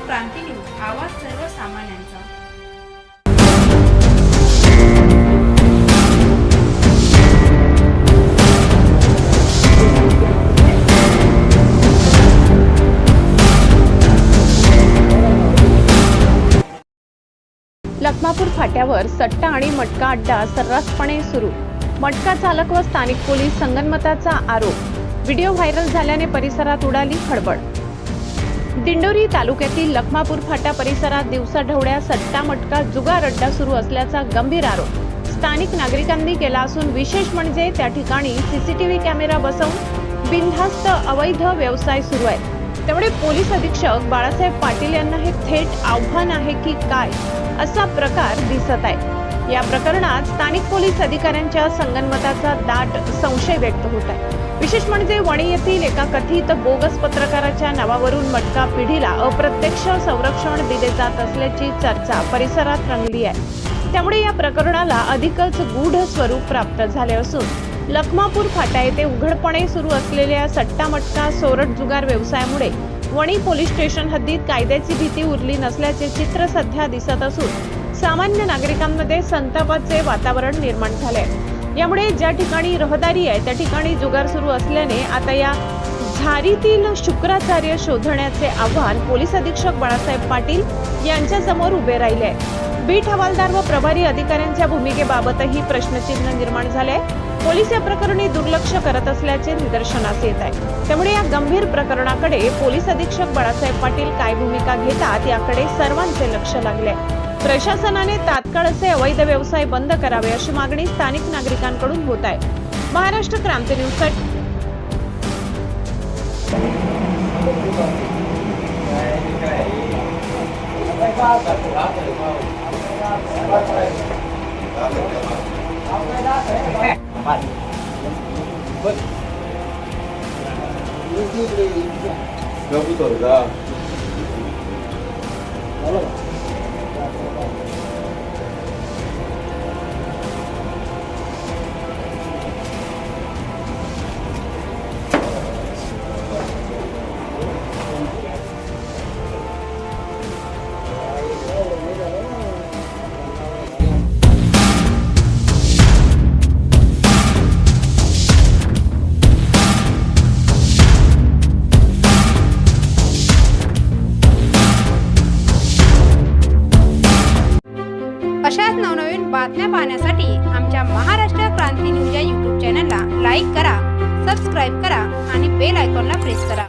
क्रांती news, आवाज सर्वसामान्यांचा। लखमापूर फाट्यावर सट्टा आणि मटका अड्डा सर्रासपणे सुरू। मटका चालक व स्थानिक पोलीस संगनमताचा आरोप। व्हिडिओ व्हायरल झाल्याने परिसरात उडाली खळबळ। दिंडोरी तालुक्यातील लखमापूर फाटा परिसरात दिवसाढवळ्या सट्टा मटका जुगार अड्डा सुरू असल्याचा गंभीर आरोप स्थानिक नागरिकांनी केला असून विशेष म्हणजे त्या ठिकाणी सीसीटीव्ही कॅमेरा बसवून बिनधास्त अवैध व्यवसाय सुरू आहे। त्यामुळे पोलीस अधीक्षक बाळासाहेब पाटील यांना हे थेट आव्हान आहे की काय असा प्रकार दिसत आहे। या प्रकरणात स्थानिक पोलीस अधिकाऱ्यांच्या संगनमताचा दाट संशय व्यक्त होत आहे। विशेष म्हणजे वणी येथील एका कथित बोगस पत्रकाराच्या नावावरून मटका पिढीला अप्रत्यक्ष संरक्षण दिले जात असल्याची चर्चा परिसरात रंगली आहे। त्यामुळे या प्रकरणाला अधिकच गूढ स्वरूप प्राप्त झाले असून लखमापूर फाटा येथे उघडपणे सुरू असलेल्या सट्टा मटका सोरठ जुगार व्यवसायामुळे वणी पोलीस स्टेशन हद्दीत कायद्याची भीती उरली नसल्याचे चित्र सध्या दिसत असून सामान्य नागरिकांमध्ये संतापाचे वातावरण निर्माण झाले आहे। यामुळे ज्या ठिकाणी रहदारी आहे त्या ठिकाणी जुगार सुरू असल्याने आता या झारीतील शुक्राचार्य शोधण्याचे आव्हान पोलीस अधीक्षक बाळासाहेब पाटील यांच्या समोर उभे राहिले आहे। बीट हवालदार व प्रभारी अधिकाऱ्यांच्या भूमिकेबाबतही प्रश्नचिन्ह निर्माण झाले आहे। पोलीस या प्रकरणी दुर्लक्ष करत असल्याचे निदर्शनास येत आहे। त्यामुळे या गंभीर प्रकरणाकडे पोलीस अधीक्षक बाळासाहेब पाटील काय भूमिका घेतात याकडे सर्वांचे लक्ष लागले आहे। प्रशासनाने तात्काळ असे अवैध व्यवसाय बंद करावे अशी मागणी स्थानिक नागरिकांकडून होत आहे। महाराष्ट्र क्रांती न्यूजसाठी अशाच नवनवीन बातम्या पाहण्यासाठी आमच्या महाराष्ट्र क्रांती न्यूज या YouTube चॅनलला लाईक करा, सबस्क्राईब करा आणि बेल आयकॉनला प्रेस करा।